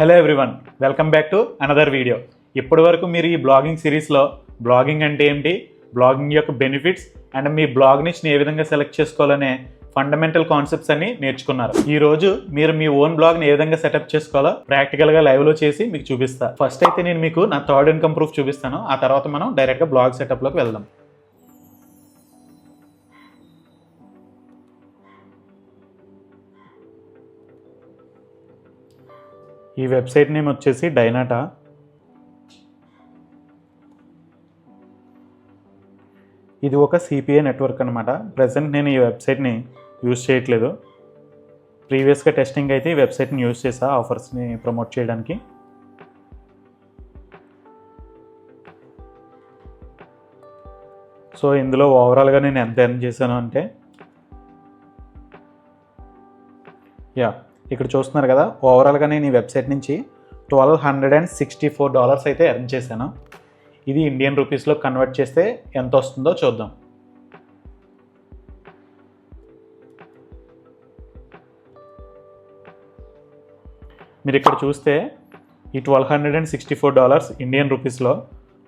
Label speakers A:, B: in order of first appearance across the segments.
A: Hello everyone, welcome back to another video. ఇప్పటి వరకు మీరు ఈ బ్లాగింగ్ సిరీస్లో బ్లాగింగ్ అంటే ఏంటి, బ్లాగింగ్ యొక్క బెనిఫిట్స్ అండ్ మీ బ్లాగ్ నిచ్ని ఏ విధంగా సెలెక్ట్ చేసుకోవాలనే ఫండమెంటల్ కాన్సెప్ట్స్ అన్ని నేర్చుకున్నారు. ఈ రోజు మీరు మీ ఓన్ బ్లాగ్ని ఏ విధంగా సెటప్ చేసుకోవాలో ప్రాక్టికల్గా లైవ్లో చేసి మీకు చూపిస్తా. ఫస్ట్ అయితే నేను మీకు నా థర్డ్ ఇన్కమ్ ప్రూఫ్ చూపిస్తాను. ఆ తర్వాత మనం డైరెక్ట్గా బ్లాగ్ సెటప్లోకి వెళ్దాం. ఈ వెబ్సైట్ నేమ్ వచ్చేసి డైనాటా. ఇది ఒక సిపిఐ నెట్వర్క్ అనమాట. ప్రజెంట్ నేను ఈ వెబ్సైట్ని యూజ్ చేయట్లేదు. ప్రీవియస్గా టెస్టింగ్ అయితే ఈ వెబ్సైట్ని యూజ్ చేసా ఆఫర్స్ని ప్రమోట్ చేయడానికి. సో ఇందులో ఓవరాల్గా నేను ఎంత ఎర్న్ చేశాను అంటే ఇక్కడ చూస్తున్నారు కదా, ఓవరాల్గా నేను ఈ వెబ్సైట్ నుంచి $1,264 అయితే ఎర్న్ చేశాను. ఇది ఇండియన్ రూపీస్లో కన్వర్ట్ చేస్తే ఎంత వస్తుందో చూద్దాం. మీరు ఇక్కడ చూస్తే ఈ $1,264 ఇండియన్ రూపీస్లో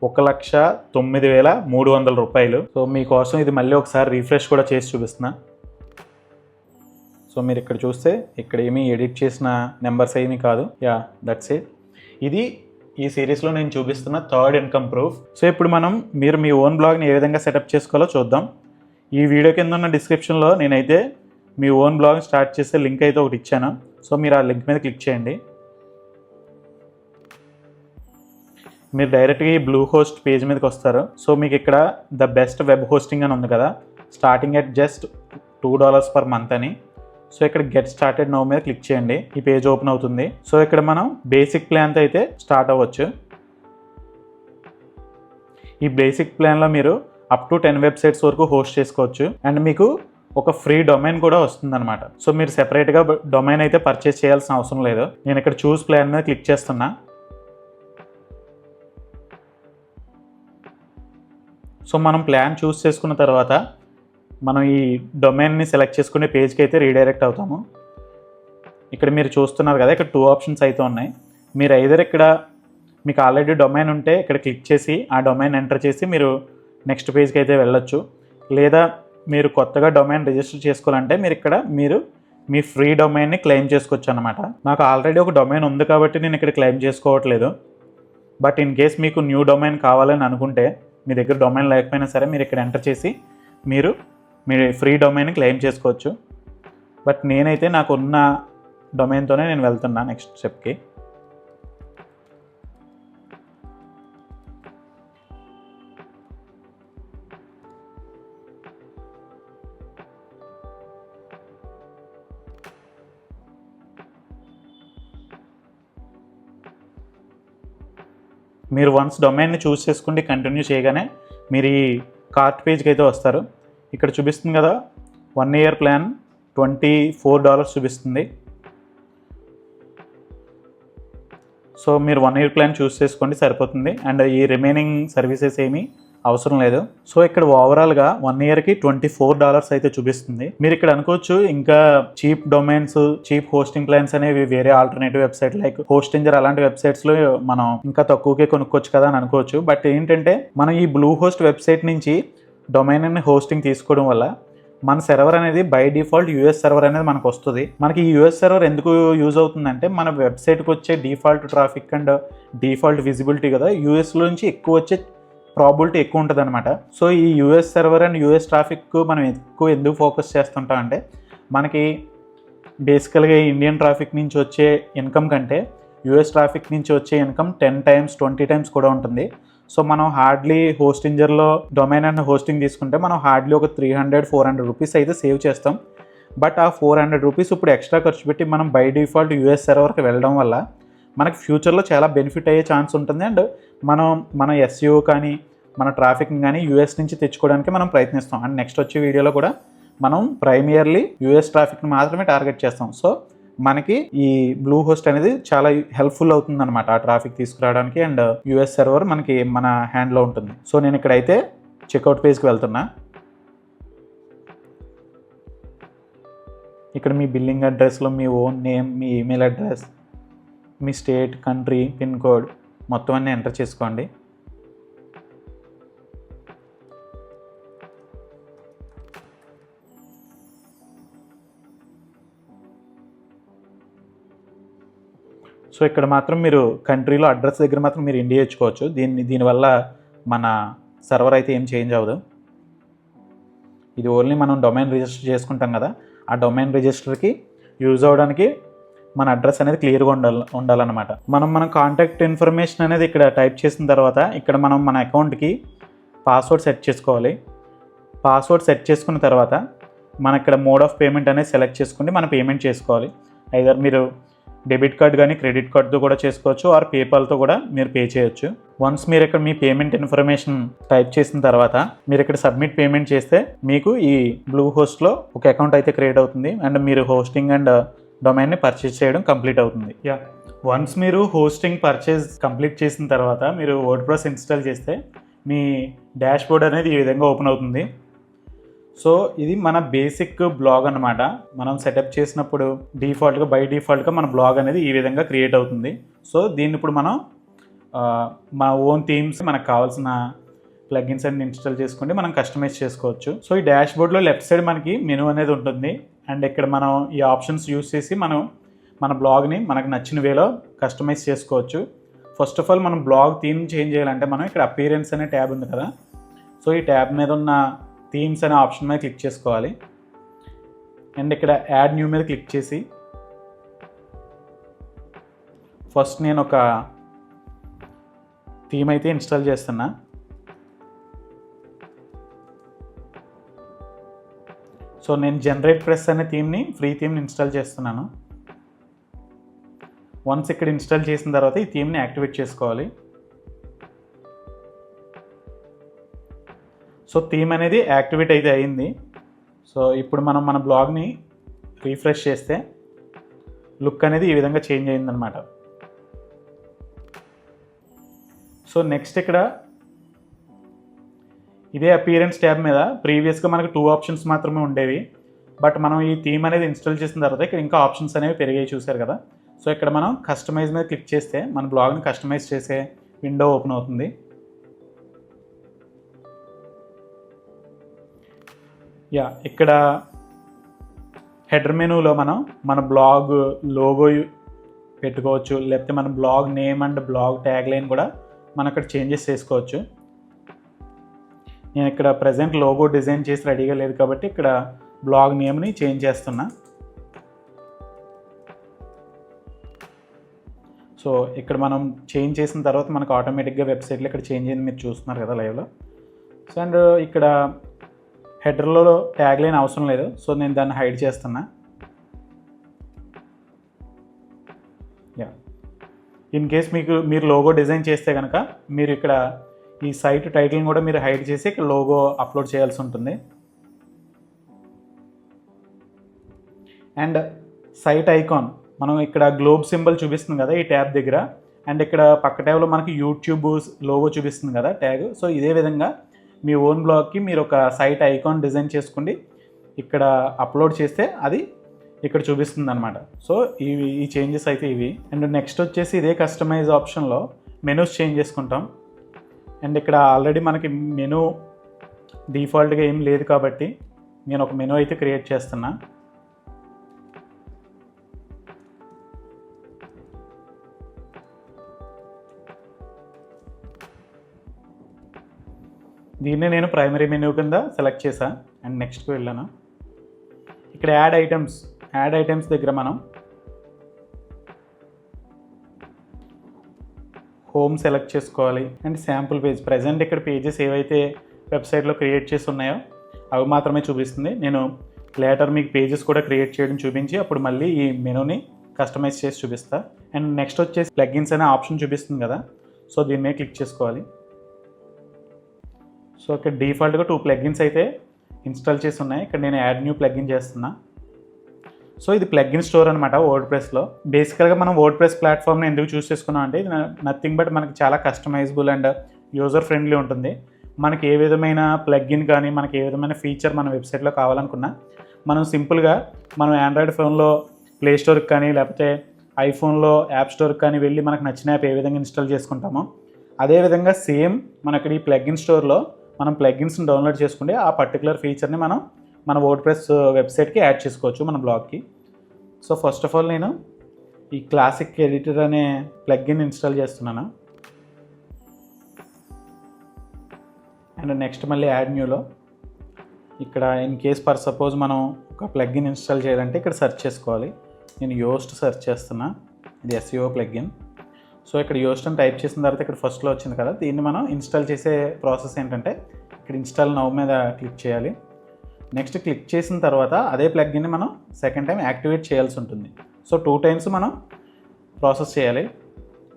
A: 1,09,300 రూపాయలు. సో మీకోసం ఇది మళ్ళీ ఒకసారి రీఫ్రెష్ కూడా చేసి చూపిస్తున్నా. సో మీరు ఇక్కడ చూస్తే ఇక్కడ ఏమీ ఎడిట్ చేసిన నెంబర్స్ ఏమీ కాదు. That's it. ఇది ఈ సిరీస్లో నేను చూపిస్తున్న థర్డ్ ఇన్కమ్ ప్రూఫ్. సో ఇప్పుడు మీరు మీ ఓన్ బ్లాగ్ని ఏ విధంగా సెటప్ చేసుకోవాలో చూద్దాం. ఈ వీడియో కింద ఉన్న డిస్క్రిప్షన్లో నేనైతే మీ ఓన్ బ్లాగ్ స్టార్ట్ చేసే లింక్ అయితే ఒకటి ఇచ్చాను. సో మీరు ఆ లింక్ మీద క్లిక్ చేయండి. మీరు డైరెక్ట్గా ఈ బ్లూ హోస్ట్ పేజ్ మీదకి వస్తారు. సో మీకు ఇక్కడ ద బెస్ట్ వెబ్ హోస్టింగ్ అని ఉంది కదా, starting at just $2 per month అని. సో ఇక్కడ గెట్ స్టార్టెడ్ నౌ మీద క్లిక్ చేయండి. ఈ పేజ్ ఓపెన్ అవుతుంది. సో ఇక్కడ మనం బేసిక్ ప్లాన్తో అయితే స్టార్ట్ అవ్వచ్చు. ఈ బేసిక్ ప్లాన్లో మీరు అప్ టు 10 వెబ్సైట్స్ వరకు హోస్ట్ చేసుకోవచ్చు. అండ్ మీకు ఒక ఫ్రీ డొమైన్ కూడా వస్తుందన్నమాట. సో మీరు సెపరేట్గా డొమైన్ అయితే పర్చేస్ చేయాల్సిన అవసరం లేదు. నేను ఇక్కడ చూస్ ప్లాన్ మీద క్లిక్ చేస్తున్నా. సో మనం ప్లాన్ చూస్ చేసుకున్న తర్వాత మనం ఈ డొమైన్ని సెలెక్ట్ చేసుకునే పేజ్కి అయితే రీడైరెక్ట్ అవుతాము. ఇక్కడ మీరు చూస్తున్నారు కదా, ఇక్కడ 2 ఆప్షన్స్ అయితే ఉన్నాయి. మీరు ఐదర్ ఇక్కడ మీకు ఆల్రెడీ డొమైన్ ఉంటే ఇక్కడ క్లిక్ చేసి ఆ డొమైన్ ఎంటర్ చేసి మీరు నెక్స్ట్ పేజ్కి అయితే వెళ్ళొచ్చు. లేదా మీరు కొత్తగా డొమైన్ రిజిస్టర్ చేసుకోవాలంటే మీరు మీ ఫ్రీ డొమైన్ని క్లెయిమ్ చేసుకోవచ్చు అనమాట. నాకు ఆల్రెడీ ఒక డొమైన్ ఉంది కాబట్టి నేను ఇక్కడ క్లెయిమ్ చేసుకోవట్లేదు. బట్ ఇన్ కేస్ మీకు న్యూ డొమైన్ కావాలని అనుకుంటే, మీ దగ్గర డొమైన్ లేకపోయినా సరే మీరు ఇక్కడ ఎంటర్ చేసి మీరు ఫ్రీ డొమైన్ క్లెయిమ్ చేసుకోవచ్చు. బట్ నేనైతే నాకు ఉన్న డొమైన్తోనే నేను వెళ్తున్నా నెక్స్ట్ స్టెప్కి. మీరు వన్స్ డొమైన్ని చూస్ చేసుకుంటే కంటిన్యూ చేయగానే మీరు ఈ కార్ట్ పేజ్కి అయితే వస్తారు. ఇక్కడ చూపిస్తుంది కదా, 1 year ప్లాన్ $24 చూపిస్తుంది. సో మీరు 1 year ప్లాన్ చూస్ చేసుకోండి, సరిపోతుంది. అండ్ ఈ రిమైనింగ్ సర్వీసెస్ ఏమీ అవసరం లేదు. సో ఇక్కడ ఓవరాల్గా 1 yearకి $24 అయితే చూపిస్తుంది. మీరు ఇక్కడ అనుకోవచ్చు ఇంకా cheap domains, cheap hosting plans అనేవి వేరే ఆల్టర్నేటివ్ వెబ్సైట్ లైక్ హోస్టింజర్ అలాంటి వెబ్సైట్స్లో మనం ఇంకా తక్కువకే కొనుక్కోవచ్చు కదా అని అనుకోవచ్చు. బట్ ఏంటంటే మనం ఈ బ్లూ హోస్ట్ వెబ్సైట్ నుంచి డొమైన్ అని హోస్టింగ్ తీసుకోవడం వల్ల మన సర్వర్ అనేది బై డిఫాల్ట్ యూఎస్ సర్వర్ అనేది మనకు వస్తుంది. మనకి ఈ యూఎస్ సర్వర్ ఎందుకు యూజ్ అవుతుందంటే మన వెబ్సైట్కి వచ్చే default traffic and default visibility కదా, యూఎస్లో నుంచి ఎక్కువ వచ్చే ప్రాబిలిటీ ఎక్కువ ఉంటుంది అనమాట. సో ఈ US server and US traffic మనం ఎందుకు ఫోకస్ చేస్తుంటాం అంటే, మనకి బేసికల్గా ఇండియన్ ట్రాఫిక్ నుంచి వచ్చే ఇన్కమ్ కంటే యూఎస్ ట్రాఫిక్ నుంచి వచ్చే ఇన్కమ్ 10 times 20 times కూడా ఉంటుంది. సో మనం హార్డ్లీ హోస్టింజర్లో డొమైన్ అండ్ హోస్టింగ్ తీసుకుంటే మనం హార్డ్లీ ఒక 300-400 రూపీస్ అయితే సేవ్ చేస్తాం. బట్ ఆ 400 రూపీస్ ఇప్పుడు ఎక్స్ట్రా ఖర్చు పెట్టి మనం బై డిఫాల్ట్ యూఎస్ సర్వర్కి వెళ్ళడం వల్ల మనకి ఫ్యూచర్లో చాలా బెనిఫిట్ అయ్యే ఛాన్స్ ఉంటుంది. అండ్ మన ఎస్ఈఓ కానీ మన ట్రాఫిక్ని కానీ యూఎస్ నుంచి తెచ్చుకోవడానికి మనం ప్రయత్నిస్తాం. అండ్ నెక్స్ట్ వచ్చే వీడియోలో కూడా మనం ప్రైమియర్లీ యూఎస్ ట్రాఫిక్ని మాత్రమే టార్గెట్ చేస్తాం. సో మనకి ఈ బ్లూ హోస్ట్ అనేది చాలా హెల్ప్ఫుల్ అవుతుంది అనమాట ఆ ట్రాఫిక్ తీసుకురావడానికి. అండ్ యూఎస్ సర్వర్ మనకి మన హ్యాండ్లో ఉంటుంది. సో నేను ఇక్కడైతే చెక్అవుట్ పేజ్కి వెళ్తున్నా. ఇక్కడ మీ బిల్లింగ్ అడ్రస్లో మీ ఓన్ నేమ్, మీ ఈమెయిల్ అడ్రస్, మీ స్టేట్, కంట్రీ, పిన్ కోడ్ మొత్తం అన్నీ ఎంటర్ చేసుకోండి. సో ఇక్కడ మాత్రం మీరు కంట్రీలో అడ్రస్ దగ్గర మాత్రం మీరు ఇండియా ఇచ్చుకోవచ్చు. దీనివల్ల మన సర్వర్ అయితే ఏం చేంజ్ అవ్వదు. ఇది ఓన్లీ మనం డొమైన్ రిజిస్టర్ చేసుకుంటాం కదా, ఆ డొమైన్ రిజిస్టర్కి యూజ్ అవ్వడానికి మన అడ్రస్ అనేది క్లియర్గా ఉండాలన్నమాట. మన కాంటాక్ట్ ఇన్ఫర్మేషన్ అనేది ఇక్కడ టైప్ చేసిన తర్వాత ఇక్కడ మనం మన అకౌంట్కి పాస్వర్డ్ సెట్ చేసుకోవాలి. పాస్వర్డ్ సెట్ చేసుకున్న తర్వాత మన ఇక్కడ మోడ్ ఆఫ్ పేమెంట్ అనేది సెలెక్ట్ చేసుకుని మనం పేమెంట్ చేసుకోవాలి. ఐదర్ మీరు డెబిట్ కార్డ్ కానీ క్రెడిట్ కార్డ్తో కూడా చేసుకోవచ్చు, ఆర్ పేపాల్తో కూడా మీరు పే చేయొచ్చు. వన్స్ మీరు ఇక్కడ మీ పేమెంట్ ఇన్ఫర్మేషన్ టైప్ చేసిన తర్వాత మీరు ఇక్కడ సబ్మిట్ పేమెంట్ చేస్తే మీకు ఈ బ్లూ హోస్ట్లో ఒక అకౌంట్ అయితే క్రియేట్ అవుతుంది అండ్ మీరు హోస్టింగ్ అండ్ డొమైన్ని పర్చేస్ చేయడం కంప్లీట్ అవుతుంది. వన్స్ మీరు హోస్టింగ్ పర్చేస్ కంప్లీట్ చేసిన తర్వాత మీరు వర్డ్ప్రెస్ ఇన్స్టాల్ చేస్తే మీ డాష్ బోర్డ్ అనేది ఈ విధంగా ఓపెన్ అవుతుంది. సో ఇది మన బేసిక్ బ్లాగ్ అన్నమాట. మనం సెటప్ చేసినప్పుడు బై డిఫాల్ట్గా మన బ్లాగ్ అనేది ఈ విధంగా క్రియేట్ అవుతుంది. సో దీన్ని ఇప్పుడు మనం మన ఓన్ థీమ్స్, మనకు కావాల్సిన ప్లగిన్స్ అన్ని ఇన్స్టాల్ చేసుకుంటే మనం కస్టమైజ్ చేసుకోవచ్చు. సో ఈ డాష్ బోర్డ్లో లెఫ్ట్ సైడ్ మనకి మెనూ అనేది ఉంటుంది అండ్ ఇక్కడ మనం ఈ ఆప్షన్స్ యూస్ చేసి మనం మన బ్లాగ్ని మనకు నచ్చిన వేలో కస్టమైజ్ చేసుకోవచ్చు. ఫస్ట్ ఆఫ్ ఆల్ మనం బ్లాగ్ థీమ్ చేంజ్ చేయాలంటే మనం ఇక్కడ అపీరెన్స్ అనే ట్యాబ్ ఉంది కదా, సో ఈ ట్యాబ్ మీద ఉన్న థీమ్స్ అనే ఆప్షన్ మీద క్లిక్ చేసుకోవాలి అండ్ ఇక్కడ యాడ్ న్యూ మీద క్లిక్ చేసి ఫస్ట్ నేను ఒక థీమ్ అయితే ఇన్స్టాల్ చేస్తున్నా. సో నేను జనరేట్ ప్రెస్ అనే ఫ్రీ థీమ్ని ఇన్స్టాల్ చేస్తున్నాను. వన్స్ ఇక్కడ ఇన్స్టాల్ చేసిన తర్వాత ఈ థీమ్ని యాక్టివేట్ చేసుకోవాలి. సో థీమ్ అనేది యాక్టివేట్ అయితే అయింది. సో ఇప్పుడు మనం మన బ్లాగ్ని రీఫ్రెష్ చేస్తే లుక్ అనేది ఈ విధంగా చేంజ్ అయిందనమాట. సో నెక్స్ట్ ఇక్కడ ఇదే అపీరెన్స్ ట్యాబ్ మీద ప్రీవియస్గా మనకు 2 ఆప్షన్స్ మాత్రమే ఉండేవి, బట్ మనం ఈ థీమ్ అనేది ఇన్స్టాల్ చేసిన తర్వాత ఇక్కడ ఇంకా ఆప్షన్స్ అనేవి పెరిగాయి, చూసారు కదా. సో ఇక్కడ మనం కస్టమైజ్ మీద క్లిక్ చేస్తే మన బ్లాగ్ని కస్టమైజ్ చేసే విండో ఓపెన్ అవుతుంది. ఇక్కడ హెడర్ మెనూలో మనం మన బ్లాగ్ లోగో పెట్టుకోవచ్చు, లేకపోతే మన blog name and blog tag line కూడా మనం అక్కడ చేంజెస్ చేసుకోవచ్చు. నేను ఇక్కడ ప్రజెంట్ లోగో డిజైన్ చేసి రెడీగా లేదు కాబట్టి ఇక్కడ బ్లాగ్ నేమ్ని చేంజ్ చేస్తున్నా. సో ఇక్కడ మనం చేంజ్ చేసిన తర్వాత మనకు ఆటోమేటిక్గా వెబ్సైట్లో ఇక్కడ చేంజ్ అయింది మీరు చూస్తున్నారు కదా లైవ్లో. సో అండ్ ఇక్కడ హెడర్లో ట్యాగ్ లైన్ అవసరం లేదు, సో నేను దాన్ని హైడ్ చేస్తున్నా. ఇన్ కేస్ మీరు లోగో డిజైన్ చేస్తే కనుక మీరు ఇక్కడ ఈ సైట్ టైటిల్ని కూడా మీరు హైడ్ చేసి ఇక్కడ లోగో అప్లోడ్ చేయాల్సి ఉంటుంది. అండ్ సైట్ ఐకాన్ మనం ఇక్కడ గ్లోబ్ సింబల్ చూపిస్తుంది కదా ఈ ట్యాబ్ దగ్గర, అండ్ ఇక్కడ పక్క ట్యాబ్లో మనకి యూట్యూబ్ లోగో చూపిస్తుంది కదా ట్యాగ్. సో ఇదే విధంగా మీ ఓన్ బ్లాగ్కి మీరు ఒక సైట్ ఐకాన్ డిజైన్ చేసుకోండి, ఇక్కడ అప్లోడ్ చేస్తే అది ఇక్కడ చూపిస్తుంది అనమాట. సో ఈ చేంజెస్ అయితే ఇవి. అండ్ నెక్స్ట్ వచ్చేసి ఇదే కస్టమైజ్ ఆప్షన్లో మెనూస్ చేంజ్ చేసుకుంటాం. అండ్ ఇక్కడ ఆల్రెడీ మనకి మెనూ డిఫాల్ట్గా ఏం లేదు కాబట్టి నేను ఒక మెనూ అయితే క్రియేట్ చేస్తున్నా. దీన్ని నేను ప్రైమరీ మెనూ కింద సెలెక్ట్ చేశాను అండ్ నెక్స్ట్కి వెళ్ళాను. ఇక్కడ యాడ్ ఐటమ్స్ దగ్గర మనం హోమ్ సెలెక్ట్ చేసుకోవాలి అండ్ శాంపుల్ పేజ్. ప్రజెంట్ ఇక్కడ పేజెస్ ఏవైతే వెబ్సైట్లో క్రియేట్ చేసి ఉన్నాయో అవి మాత్రమే చూపిస్తుంది. నేను లేటర్ మీకు పేజెస్ కూడా క్రియేట్ చేయడం చూపించి అప్పుడు మళ్ళీ ఈ మెనూని కస్టమైజ్ చేసి చూపిస్తా. అండ్ నెక్స్ట్ వచ్చేసి ప్లగిన్స్ అనే ఆప్షన్ చూపిస్తుంది కదా, సో దీని మీద క్లిక్ చేసుకోవాలి. సో ఇక్కడ డిఫాల్ట్గా 2 ప్లగిన్స్ అయితే ఇన్స్టాల్ చేసి ఉన్నాయి. ఇక్కడ నేను యాడ్ న్యూ ప్లగిన్ చేస్తున్నా. సో ఇది ప్లగిన్ స్టోర్ అనమాట వర్డ్ప్రెస్లో. బేసికల్గా మనం వర్డ్ప్రెస్ ప్లాట్ఫామ్ని ఎందుకు చూస్ చేసుకున్నాం అంటే ఇది నథింగ్ బట్ మనకి చాలా కస్టమైజబుల్ అండ్ యూజర్ ఫ్రెండ్లీ ఉంటుంది. మనకి ఏ విధమైన ప్లగిన్ కానీ మనకి ఏ విధమైన ఫీచర్ మన వెబ్సైట్లో కావాలనుకున్నా మనం సింపుల్గా మనం ఆండ్రాయిడ్ ఫోన్లో ప్లే స్టోర్కి కానీ లేకపోతే ఐఫోన్లో యాప్ స్టోర్ కానీ వెళ్ళి మనకు నచ్చిన యాప్ ఏ విధంగా ఇన్స్టాల్ చేసుకుంటామో అదేవిధంగా సేమ్ మనకి ఈ ప్లగ్ఇన్ స్టోర్లో మనం ప్లగ్ఇన్స్ని డౌన్లోడ్ చేసుకుంటే ఆ పర్టికులర్ ఫీచర్ని మనం మన వర్డ్ప్రెస్ వెబ్సైట్కి యాడ్ చేసుకోవచ్చు మన బ్లాగ్కి. సో ఫస్ట్ ఆఫ్ ఆల్ నేను ఈ క్లాసిక్ ఎడిటర్ అనే ప్లగ్ఇన్ ఇన్స్టాల్ చేస్తున్నాను. అండ్ నెక్స్ట్ మళ్ళీ యాడ్ న్యూలో ఇక్కడ ఇన్ కేస్ ఫర్ సపోజ్ మనం ఒక ప్లగ్ఇన్ ఇన్స్టాల్ చేయాలంటే ఇక్కడ సెర్చ్ చేసుకోవాలి. నేను యోస్ట్ సెర్చ్ చేస్తున్నా, ఇది SEO ప్లగ్ఇన్. సో ఇక్కడ యోస్ట్ అని టైప్ చేసిన తర్వాత ఇక్కడ ఫస్ట్లో వచ్చింది కదా, దీన్ని మనం ఇన్స్టాల్ చేసే ప్రాసెస్ ఏంటంటే ఇక్కడ ఇన్స్టాల్ నౌ మీద క్లిక్ చేయాలి. నెక్స్ట్ క్లిక్ చేసిన తర్వాత అదే ప్లగ్ఇన్ని మనం సెకండ్ టైం యాక్టివేట్ చేయాల్సి ఉంటుంది. సో 2 times మనం ప్రాసెస్ చేయాలి,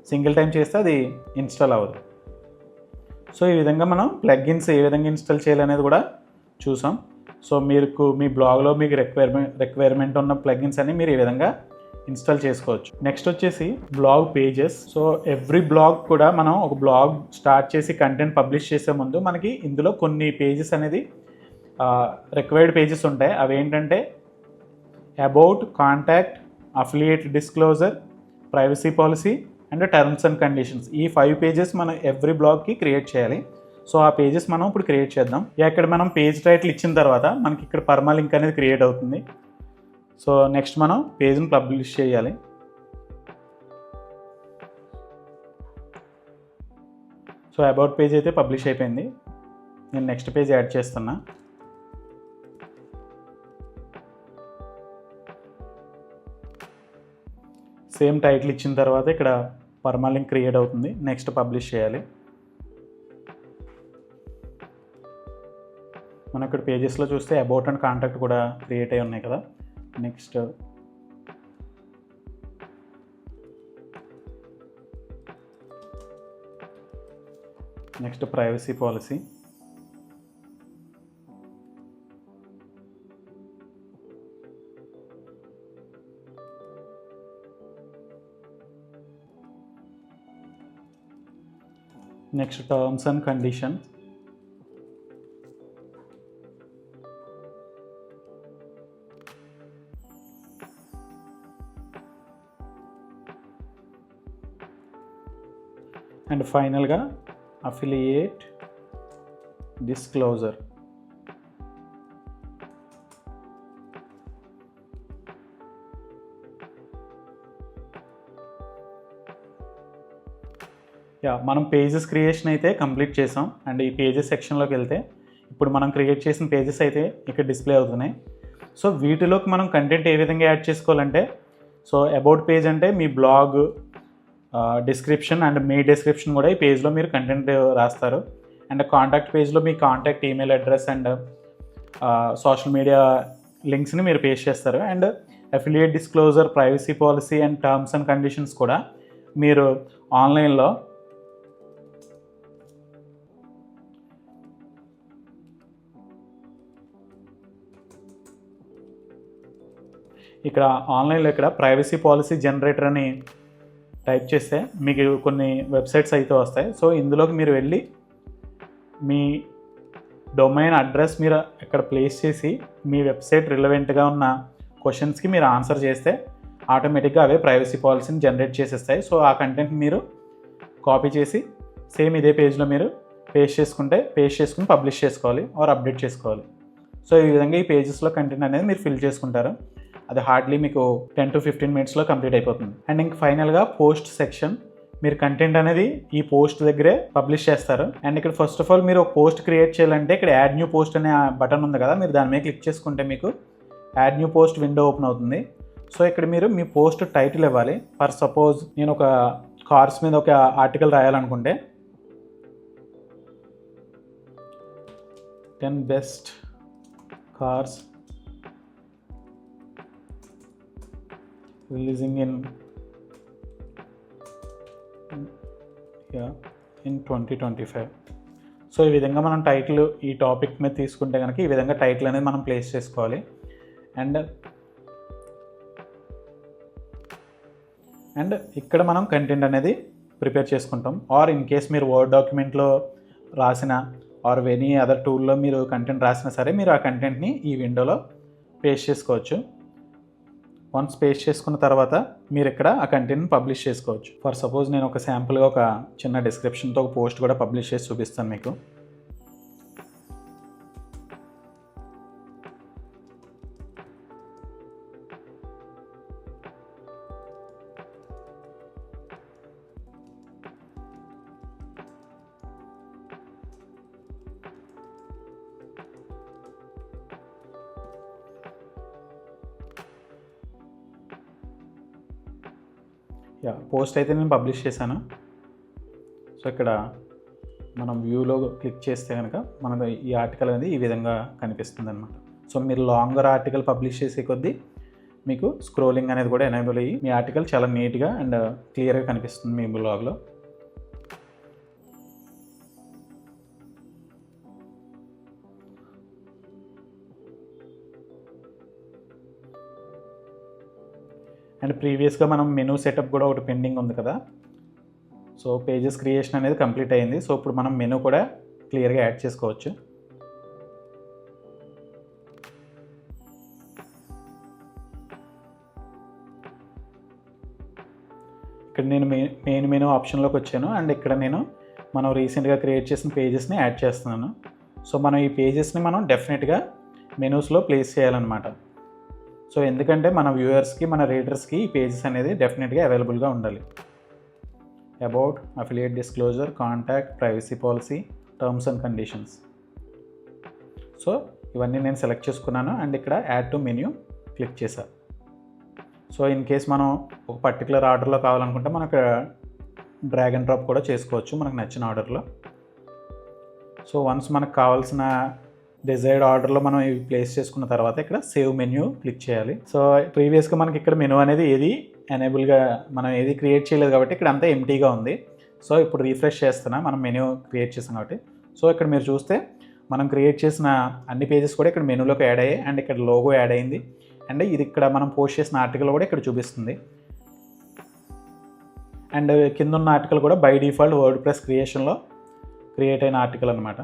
A: సింగిల్ టైం చేస్తే అది ఇన్స్టాల్ అవ్వదు. సో ఈ విధంగా మనం ప్లగ్ఇన్స్ ఏ విధంగా ఇన్స్టాల్ చేయాలనేది కూడా చూసాం. సో మీ బ్లాగ్లో మీకు రిక్వైర్మెంట్ ఉన్న ప్లగ్ఇన్స్ అన్ని మీరు ఈ విధంగా ఇన్స్టాల్ చేసుకోవచ్చు. నెక్స్ట్ వచ్చేసి blog pages. So every blog కూడా మనం ఒక బ్లాగ్ స్టార్ట్ చేసి కంటెంట్ పబ్లిష్ చేసే ముందు మనకి ఇందులో కొన్ని పేజెస్ అనేది రిక్వైర్డ్ పేజెస్ ఉంటాయి. అవి ఏంటంటే about, contact, affiliate disclosure, privacy policy and terms and conditions. ఈ 5 pages మనం ఎవ్రీ బ్లాగ్కి క్రియేట్ చేయాలి. సో ఆ పేజెస్ మనం ఇప్పుడు క్రియేట్ చేద్దాం. ఇక్కడ మనం పేజ్ టైటిల్ ఇచ్చిన తర్వాత మనకి ఇక్కడ పర్మా లింక్ అనేది క్రియేట్ అవుతుంది. సో నెక్స్ట్ మనం పేజ్ని పబ్లిష్ చేయాలి. సో అబౌట్ పేజ్ అయితే పబ్లిష్ అయిపోయింది. నేను నెక్స్ట్ పేజ్ యాడ్ చేస్తున్నా. సేమ్ టైటిల్ ఇచ్చిన తర్వాత ఇక్కడ పర్మా లింక్ క్రియేట్ అవుతుంది. నెక్స్ట్ పబ్లిష్ చేయాలి. మనం ఇక్కడ పేజెస్లో చూస్తే అబౌట్ అండ్ కాంటాక్ట్ కూడా క్రియేట్ అయి ఉన్నాయి కదా. Next privacy policy. Next terms and conditions. And ఫైనల్గా అఫిలియేట్ డిస్క్లోజర్. మనం పేజెస్ క్రియేషన్ అయితే కంప్లీట్ చేసాం. అండ్ ఈ పేజెస్ సెక్షన్లోకి వెళ్తే ఇప్పుడు మనం క్రియేట్ చేసిన పేజెస్ అయితే ఇక్కడ డిస్ప్లే అవుతున్నాయి. సో వీటిలోకి మనం కంటెంట్ ఏ విధంగా యాడ్ చేసుకోవాలంటే, సో అబౌట్ పేజ్ అంటే మీ బ్లాగ్ డిస్క్రిప్షన్ అండ్ మీ డిస్క్రిప్షన్ కూడా ఈ పేజ్లో మీరు కంటెంట్ రాస్తారు. అండ్ కాంటాక్ట్ పేజ్లో మీ contact email address and social media లింక్స్ని మీరు పేస్ట్ చేస్తారు. And affiliate disclosure, privacy policy and terms and conditions కూడా మీరు ఆన్లైన్లో ఇక్కడ ప్రైవసీ పాలసీ జనరేటర్ అని టైప్ చేస్తే మీకు కొన్ని వెబ్సైట్స్ అయితే వస్తాయి. సో ఇందులోకి మీరు వెళ్ళి మీ డొమైన్ అడ్రస్ మీరు ఇక్కడ ప్లేస్ చేసి మీ వెబ్సైట్ రిలవెంట్గా ఉన్న క్వశ్చన్స్కి మీరు ఆన్సర్ చేస్తే ఆటోమేటిక్గా అవే ప్రైవసీ పాలసీని జనరేట్ చేసేస్తాయి. సో ఆ కంటెంట్ మీరు కాపీ చేసి సేమ్ ఇదే పేజ్లో మీరు పేస్ట్ చేసుకుని పబ్లిష్ చేసుకోవాలి ఆర్ అప్డేట్ చేసుకోవాలి. సో ఈ విధంగా ఈ పేజెస్లో కంటెంట్ అనేది మీరు ఫిల్ చేసుకుంటారు. అది హార్డ్లీ మీకు 10 to 15 minutesలో కంప్లీట్ అయిపోతుంది. అండ్ ఇంక ఫైనల్గా పోస్ట్ సెక్షన్. మీరు కంటెంట్ అనేది ఈ పోస్ట్ దగ్గరే పబ్లిష్ చేస్తారు. అండ్ ఇక్కడ ఫస్ట్ ఆఫ్ ఆల్ మీరు ఒక పోస్ట్ క్రియేట్ చేయాలంటే ఇక్కడ యాడ్ న్యూ పోస్ట్ అనే బటన్ ఉంది కదా, మీరు దాని మీద క్లిక్ చేసుకుంటే మీకు add new post window open అవుతుంది. సో ఇక్కడ మీరు మీ పోస్ట్ టైటిల్ ఇవ్వాలి. ఫర్ సపోజ్ నేను ఒక కార్స్ మీద ఒక ఆర్టికల్ రాయాలనుకుంటే 10 best cars releasing in 2025. So ఈ విధంగా మనం టైటిల్ ఈ టాపిక్ మీద తీసుకుంటే కనుక ఈ విధంగా టైటిల్ అనేది మనం ప్లేస్ చేసుకోవాలి. అండ్ ఇక్కడ మనం కంటెంట్ అనేది ప్రిపేర్ చేసుకుంటాం. ఆర్ ఇన్ కేస్ మీరు వర్డ్ డాక్యుమెంట్లో రాసిన ఆర్ ఎనీ అదర్ టూల్లో మీరు కంటెంట్ రాసినా సరే మీరు ఆ కంటెంట్ని ఈ విండోలో పేస్ట్ చేసుకోవచ్చు. వన్స్ పేస్ట్ చేసుకున్న తర్వాత మీరు ఇక్కడ ఆ కంటెంట్ని పబ్లిష్ చేసుకోవచ్చు. ఫర్ సపోజ్ నేను ఒక శాంపుల్గా ఒక చిన్న డిస్క్రిప్షన్తో ఒక పోస్ట్ కూడా పబ్లిష్ చేసి చూపిస్తాను మీకు. పోస్ట్ అయితే నేను పబ్లిష్ చేశాను. సో ఇక్కడ మనం వ్యూలో క్లిక్ చేస్తే కనుక మనకు ఈ ఆర్టికల్ అనేది ఈ విధంగా కనిపిస్తుంది అనమాట. సో మీరు లాంగర్ ఆర్టికల్ పబ్లిష్ చేసే కొద్దీ మీకు స్క్రోలింగ్ అనేది కూడా ఎనేబుల్ అయ్యి మీ ఆర్టికల్ చాలా నీట్గా అండ్ క్లియర్గా కనిపిస్తుంది మీ బ్లాగ్లో. అండ్ ప్రీవియస్గా మనం మెనూ సెటప్ కూడా ఒకటి పెండింగ్ ఉంది కదా. సో పేజెస్ క్రియేషన్ అనేది కంప్లీట్ అయింది. సో ఇప్పుడు మనం మెనూ కూడా క్లియర్గా యాడ్ చేసుకోవచ్చు. ఇక్కడ నేను మెయిన్ మెనూ ఆప్షన్లోకి వచ్చాను అండ్ ఇక్కడ నేను మనం రీసెంట్గా క్రియేట్ చేసిన పేజెస్ని యాడ్ చేస్తున్నాను. సో మనం ఈ పేజెస్ని మనం డెఫినెట్గా మెనూస్లో ప్లేస్ చేయాలన్నమాట. సో ఎందుకంటే మన వ్యూవర్స్కి మన రీడర్స్కి ఈ పేజెస్ అనేది డెఫినెట్గా అవైలబుల్గా ఉండాలి. About, affiliate disclosure, contact, privacy policy, terms and conditions. So ఇవన్నీ నేను సెలెక్ట్ చేసుకున్నాను అండ్ ఇక్కడ యాడ్ టు మెన్యూ క్లిక్ చేశాను. సో ఇన్ కేస్ మనం ఒక పర్టికులర్ ఆర్డర్లో కావాలనుకుంటే మనం ఇక్కడ డ్రాగ్ అండ్ డ్రాప్ కూడా చేసుకోవచ్చు మనకు నచ్చిన ఆర్డర్లో. సో వన్స్ మనకు కావాల్సిన డిజైర్డ్ ఆర్డర్లో మనం ఇవి ప్లేస్ చేసుకున్న తర్వాత ఇక్కడ సేవ్ మెన్యూ క్లిక్ చేయాలి. సో ప్రీవియస్గా మనకి ఇక్కడ మెనూ అనేది ఏది ఎనేబుల్గా మనం ఏది క్రియేట్ చేయలేదు కాబట్టి ఇక్కడ అంతా ఎంటీగా ఉంది. సో ఇప్పుడు రీఫ్రెష్ చేస్తున్నా మనం మెనూ క్రియేట్ చేసాం కాబట్టి. సో ఇక్కడ మీరు చూస్తే మనం క్రియేట్ చేసిన అన్ని పేజెస్ కూడా ఇక్కడ మెనూలోకి యాడ్ అయ్యాయి అండ్ ఇక్కడ లోగో యాడ్ అయింది అండ్ ఇది ఇక్కడ మనం పోస్ట్ చేసిన ఆర్టికల్ కూడా ఇక్కడ చూపిస్తుంది. అండ్ కింద ఉన్న ఆర్టికల్ కూడా బై డిఫాల్ట్ వర్డ్ ప్రెస్ క్రియేషన్లో క్రియేట్ అయిన ఆర్టికల్ అనమాట.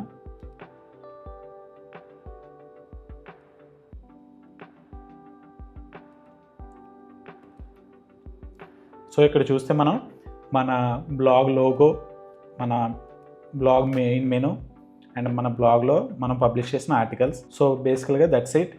A: సో ఇక్కడ చూస్తే మనం మన బ్లాగ్ లోగో, మన బ్లాగ్ మెయిన్ మెనూ అండ్ మన బ్లాగ్లో మనం పబ్లిష్ చేసిన ఆర్టికల్స్. సో బేసికల్గా దట్స్ ఇట్.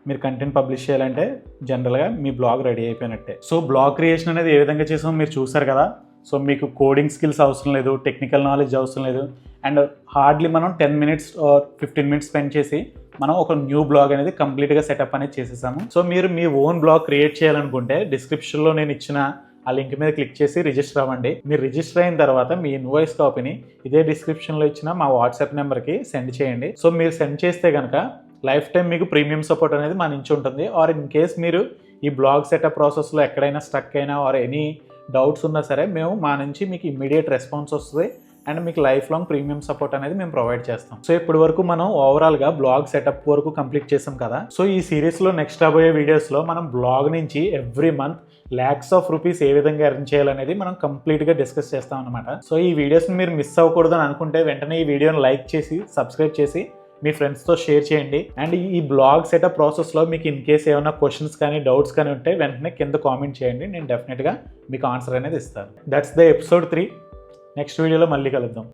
A: మీరు కంటెంట్ పబ్లిష్ చేయాలంటే జనరల్గా మీ బ్లాగ్ రెడీ అయిపోయినట్టే. సో బ్లాగ్ క్రియేషన్ అనేది ఏ విధంగా చేసామో మీరు చూసారు కదా. సో మీకు కోడింగ్ స్కిల్స్ అవసరం లేదు, టెక్నికల్ నాలెడ్జ్ అవసరం లేదు అండ్ హార్డ్లీ మనం 10 minutes or 15 minutes స్పెండ్ చేసి మనం ఒక న్యూ బ్లాగ్ అనేది కంప్లీట్గా సెటప్ అనేది చేసేసాము. సో మీరు మీ ఓన్ బ్లాగ్ క్రియేట్ చేయాలనుకుంటే డిస్క్రిప్షన్లో నేను ఇచ్చిన ఆ లింక్ మీద క్లిక్ చేసి రిజిస్టర్ అవ్వండి. మీరు రిజిస్టర్ అయిన తర్వాత మీ ఇన్వాయిస్ కాపీని ఇదే డిస్క్రిప్షన్లో ఇచ్చిన మా వాట్సాప్ నెంబర్కి సెండ్ చేయండి. సో మీరు సెండ్ చేస్తే కనుక లైఫ్ టైం మీకు ప్రీమియం సపోర్ట్ అనేది మా నుంచి ఉంటుంది. ఆర్ ఇన్ కేస్ మీరు ఈ బ్లాగ్ సెటప్ ప్రాసెస్లో ఎక్కడైనా స్టక్ అయినా ఆర్ ఎనీ డౌట్స్ ఉన్నా సరే మేము మా నుంచి మీకు ఇమ్మీడియట్ రెస్పాన్స్ వస్తుంది అండ్ మీకు లైఫ్ లాంగ్ ప్రీమియం సపోర్ట్ అనేది మేము ప్రొవైడ్ చేస్తాం. సో ఇప్పటి వరకు మనం ఓవరాల్గా బ్లాగ్ సెటప్ వరకు కంప్లీట్ చేసాం కదా. సో ఈ సిరీస్లో నెక్స్ట్ రాబోయే వీడియోస్లో మనం బ్లాగ్ నుంచి every month lakhs of rupees ఏ విధంగా ఎర్న్ చేయాలనేది మనం కంప్లీట్గా డిస్కస్ చేస్తాం అనమాట. సో ఈ వీడియోస్ని మీరు మిస్ అవ్వకూడదు అని అనుకుంటే వెంటనే ఈ వీడియోని లైక్ చేసి సబ్స్క్రైబ్ చేసి మీ ఫ్రెండ్స్తో షేర్ చేయండి. అండ్ ఈ బ్లాగ్ సెటప్ ప్రాసెస్లో మీకు ఇన్ కేస్ ఏమైనా క్వశ్చన్స్ కానీ డౌట్స్ కానీ ఉంటే వెంటనే కింద కామెంట్ చేయండి, నేను డెఫినెట్గా మీకు ఆన్సర్ అనేది ఇస్తాను. That's the episode 3. నెక్స్ట్ వీడియోలో మళ్ళీ కలుద్దాం.